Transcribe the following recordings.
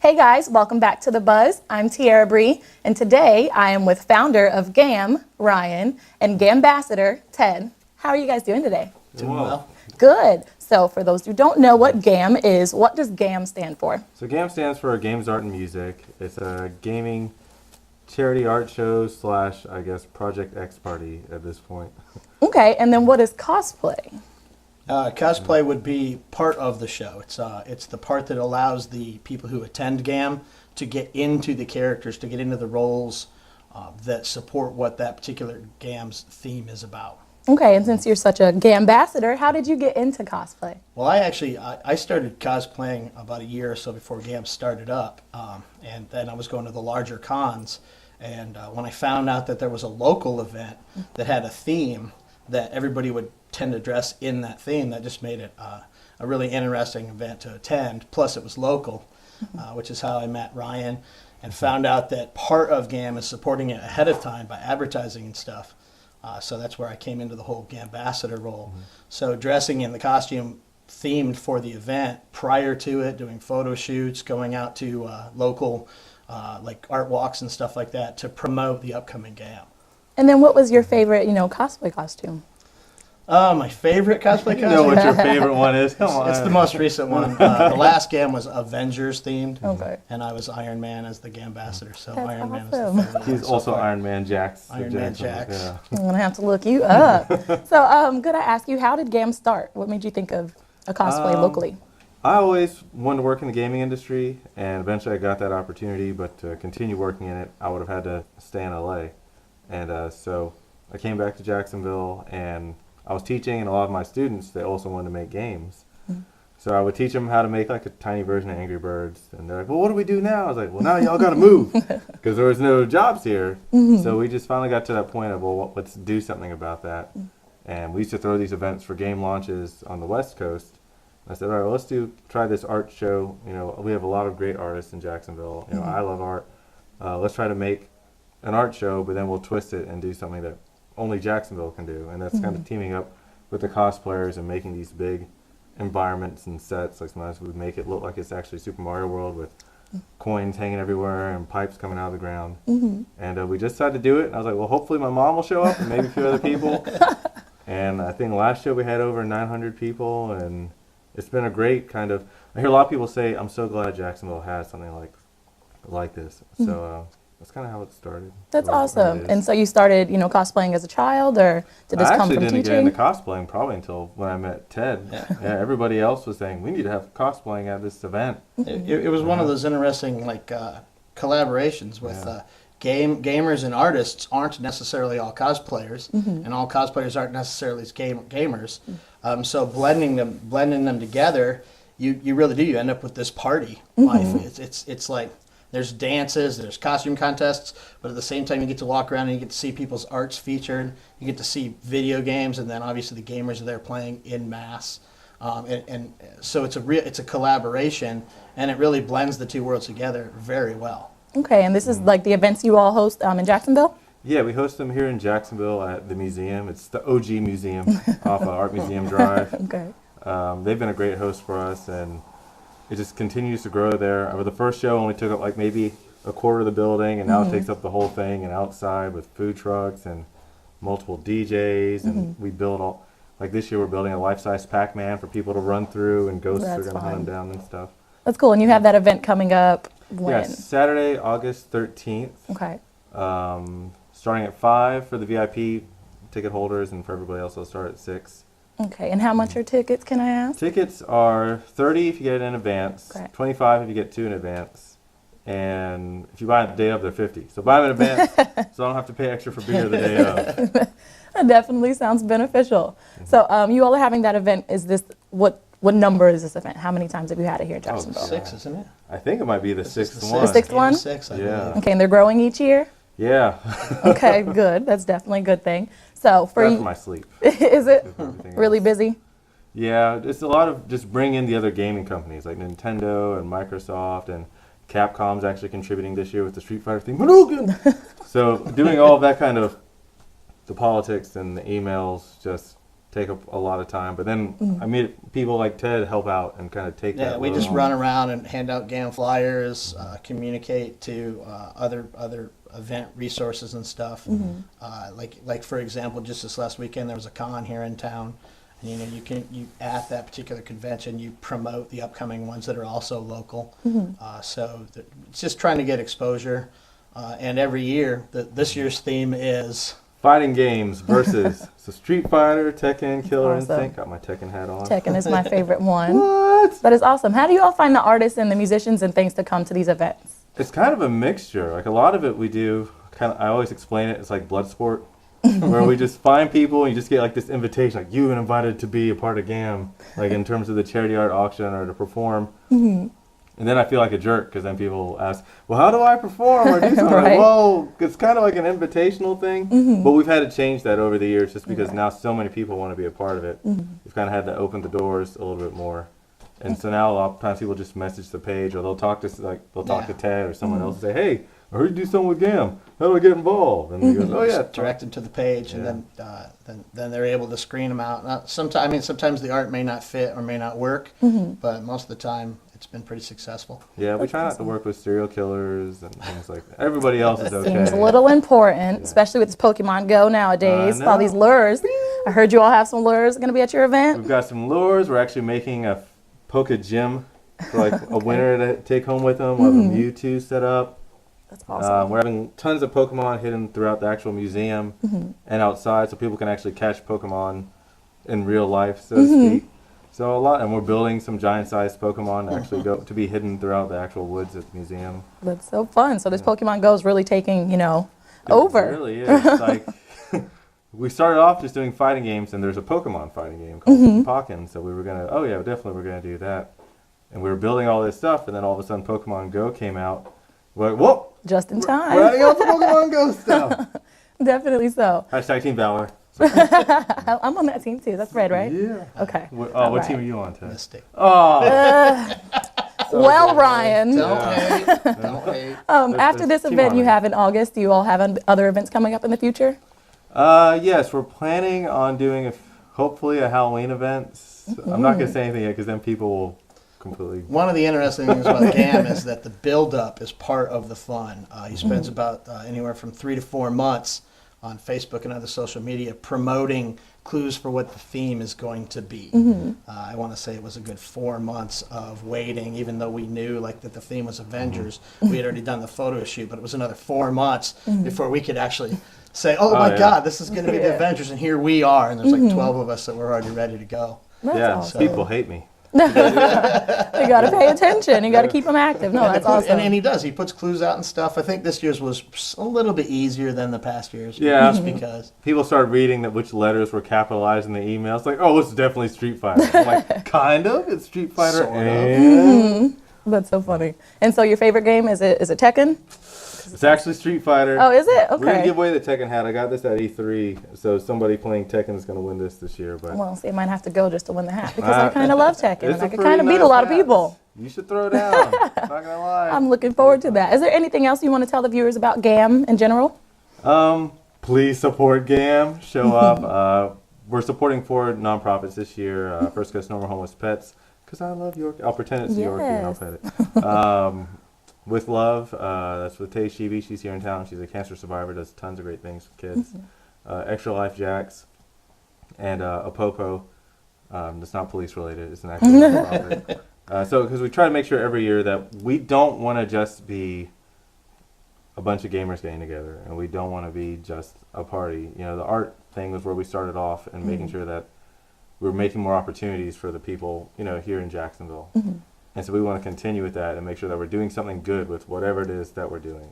Hey guys, welcome back to The Buzz. I'm Tiara Bree, and today I am with founder of GAAM, Ryan, and GAAMbassador Ted. How are you guys doing today? Doing well. Good. So for those who don't know what GAAM is, what does GAAM stand for? So GAAM stands for Games, Art, and Music. It's a gaming charity art show / I guess Project X party at this point. Okay, and then what is cosplay? Cosplay would be part of the show. It's the part that allows the people who attend GAAM to get into the characters, to get into the roles that support what that particular GAAM's theme is about. Okay, and since you're such a GAAMbassador, how did you get into cosplay? Well, I started cosplaying about a year or so before GAAM started up, and then I was going to the larger cons, and when I found out that there was a local event that had a theme that everybody would tend to dress in that theme, that just made it a really interesting event to attend. Plus it was local, which is how I met Ryan and found out that part of GAAM is supporting it ahead of time by advertising and stuff. So that's where I came into the whole GAAMbassador role. So dressing in the costume themed for the event, prior to it, doing photo shoots, going out to local like art walks and stuff like that to promote the upcoming GAAM. And then what was your favorite, cosplay costume? My favorite cosplay costume? You know what your favorite one is? Come on. It's the most recent one. The last GAAM was Avengers themed, Okay. and I was Iron Man as the GAAMbassador. So That's Iron Man awesome. is the favorite. He's also IronManJax. IronManJax. Yeah. I'm going to have to look you up. So could I ask you, how did GAAM start? What made you think of a cosplay locally? I always wanted to work in the gaming industry, and eventually I got that opportunity, but to continue working in it, I would have had to stay in LA. And so I came back to Jacksonville, and I was teaching, and a lot of my students, they also wanted to make games. So I would teach them how to make like a tiny version of Angry Birds. And they're like, well, what do we do now? I was like, well, now y'all got to move because there was no jobs here. So we just finally got to that point of, well, let's do something about that. And we used to throw these events for game launches on the West Coast. I said, all right, well, let's try this art show. We have a lot of great artists in Jacksonville. I love art. Let's try to make an art show, but then we'll twist it and do something that only Jacksonville can do. And that's kind of teaming up with the cosplayers and making these big environments and sets. Like sometimes we make it look like it's actually Super Mario World with coins hanging everywhere and pipes coming out of the ground. And we just decided to do it. And I was like, well, hopefully my mom will show up and maybe a few other people. And I think last year we had over 900 people, and it's been a great kind of, I hear a lot of people say, I'm so glad Jacksonville has something like this. So that's kind of how it started. That's awesome. And so you started, cosplaying as a child, or did this come from teaching? I actually didn't get into cosplaying probably until when I met Ted. Yeah, everybody else was saying, we need to have cosplaying at this event. It was one of those interesting collaborations with gamers and artists aren't necessarily all cosplayers, and all cosplayers aren't necessarily gamers. So blending them together, you really do. You end up with this party life. It's like, there's dances, there's costume contests, but at the same time you get to walk around and you get to see people's arts featured. You get to see video games, and then obviously the gamers are there playing in mass. And so it's a collaboration, and it really blends the two worlds together very well. Okay, and this is like the events you all host in Jacksonville? Yeah, we host them here in Jacksonville at the museum. It's the OG museum off of Art Museum Drive. Okay. They've been a great host for us, and it just continues to grow there. The first show only took up like maybe a quarter of the building, and now it takes up the whole thing, and outside with food trucks and multiple DJs, and we build all, like this year we're building a life-size Pac-Man for people to run through, and ghosts are going to hunt them down and stuff. That's cool. And you have that event coming up when? Yeah, Saturday, August 13th. Okay. Starting at 5 for the VIP ticket holders, and for everybody else it'll start at 6. Okay, and how much are tickets, can I ask? Tickets are $30 if you get it in advance, Okay. $25 if you get 2 in advance, and if you buy it the day of, they're $50. So buy them in advance, so I don't have to pay extra for beer the day of. That definitely sounds beneficial. So you all are having that event. Is this, what number is this event? How many times have you had it here in Jacksonville? 6, isn't it? I think it might be the sixth The one. The sixth one? 6, I Yeah. believe. Okay, and they're growing each year? Yeah. Okay, good. That's definitely a good thing. So for That's you, my sleep. is it Everything really else. busy? Yeah, it's a lot of just bringing in the other gaming companies like Nintendo and Microsoft, and Capcom's actually contributing this year with the Street Fighter theme. So doing all of that kind of the politics and the emails just take up a lot of time. But then I meet people like Ted help out and kind of take that. Yeah, we load just on. run around and hand out GAAM flyers, communicate to other event resources and stuff. Like for example, just this last weekend there was a con here in town, and you at that particular convention you promote the upcoming ones that are also local. So it's just trying to get exposure. And every year, this year's theme is Fighting games versus so Street Fighter, Tekken, Killer Awesome. Instinct. Got my Tekken hat on. Tekken is my favorite one. What? That is awesome. How do you all find the artists and the musicians and things to come to these events? It's kind of a mixture. Like a lot of it we do, I always explain it, it's like blood sport, where we just find people and you just get like this invitation, like you've been invited to be a part of GAAM, like in terms of the charity art auction or to perform. And then I feel like a jerk because then people ask, well, how do I perform or do something? Right. Like, well, it's kind of like an invitational thing, but we've had to change that over the years just because now so many people want to be a part of it. We've kind of had to open the doors a little bit more. And so now a lot of times people just message the page or they'll talk to to Ted or someone else and say, hey, I heard you do something with GAAM. How do I get involved? And he goes, oh yeah. direct them to the page, and then they're able to screen them out. Sometimes the art may not fit or may not work, but most of the time it's been pretty successful. Yeah, we try not to work with serial killers and things like that. Everybody else is okay. Seems a little important, especially with this Pokemon Go nowadays. I All these know. lures. I heard you all have some lures going to be at your event. We've got some lures. We're actually making a Poke Gym for like a winner to take home with them. We'll have a Mewtwo set up. That's awesome. We're having tons of Pokemon hidden throughout the actual museum and outside, so people can actually catch Pokemon in real life, so to speak. So a lot, and we're building some giant-sized Pokemon to actually go to be hidden throughout the actual woods at the museum. That's so fun. So this Pokemon Go is really taking, It over. really is. It's like we started off just doing fighting games, and there's a Pokemon fighting game called Pokken. So we were gonna, we're gonna do that. And we were building all this stuff, and then all of a sudden Pokemon Go came out. We're like, whoa! Just in We're time. adding all the Pokemon Go stuff. Definitely so. Hashtag Team Valor. I'm on that team too. That's red, right? Yeah. Okay. What All team right. are you on, Ted? Mystic. Oh. Well, Ryan, Don't hate. Don't hate. after this Team event you honor. have in August, do you all have other events coming up in the future? Yes, we're planning on doing hopefully a Halloween event. I'm not gonna say anything yet because then people will completely. One of the interesting things about GAAM is that the build-up is part of the fun. He spends about anywhere from 3 to 4 months on Facebook and other social media promoting clues for what the theme is going to be. I want to say it was a good 4 months of waiting, even though we knew that the theme was Avengers. We had already done the photo shoot, but it was another 4 months before we could actually say, oh my yeah. God, this is going to be the Yeah. Avengers, and here we are. And there's like 12 of us that were already ready to go. That's Yeah, awesome. people hate me. You got to pay attention. You got to keep them active. No, that's awesome. And he does. He puts clues out and stuff. I think this year's was a little bit easier than the past years. Yeah. Just because. People started reading which letters were capitalized in the email. It's like, oh, it's definitely Street Fighter. I'm like, kind of. It's Street Fighter. Sort of. And That's so funny. And so your favorite game, is it Tekken? it's actually Street Fighter. Oh, is it? We're gonna Okay. give away the Tekken hat. I got this at E3, so somebody playing Tekken is gonna win this year. But Well, see, I might have to go just to win the hat because I kind of love Tekken it's and I a can pretty kind of beat a nice lot of hat. people. You should throw it down. Not gonna lie. I'm looking forward to that. Is there anything else you want to tell the viewers about GAAM in general? Please support GAAM. Show up. We're supporting 4 nonprofits this year. First Coast No More Homeless Pets, because I love York. I'll pretend it's Yorkie and I'll pet it. With Love, that's with Tay Shivi. She's here in town. She's a cancer survivor. Does tons of great things with kids. Extra Life Jax, and Apopo. That's not police related. It's an actual nonprofit. So, because we try to make sure every year that we don't want to just be a bunch of gamers getting together, and we don't want to be just a party. The art thing was where we started off, and making sure that we're making more opportunities for the people, here in Jacksonville. And so we want to continue with that and make sure that we're doing something good with whatever it is that we're doing.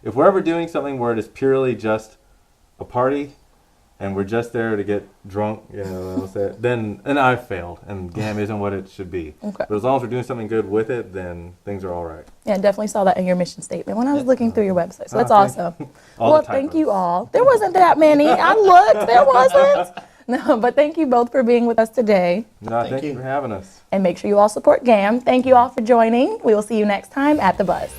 If we're ever doing something where it is purely just a party, and we're just there to get drunk, then I failed, and GAAM isn't what it should be. Okay. But as long as we're doing something good with it, then things are all right. Yeah, I definitely saw that in your mission statement when I was looking through your website. So that's thank awesome. All Well, the thank typos. you all. There wasn't that many. I looked. There wasn't. No, but thank you both for being with us today. No, thank you you. for having us. And make sure you all support GAAM. Thank you all for joining. We will see you next time at The Buzz.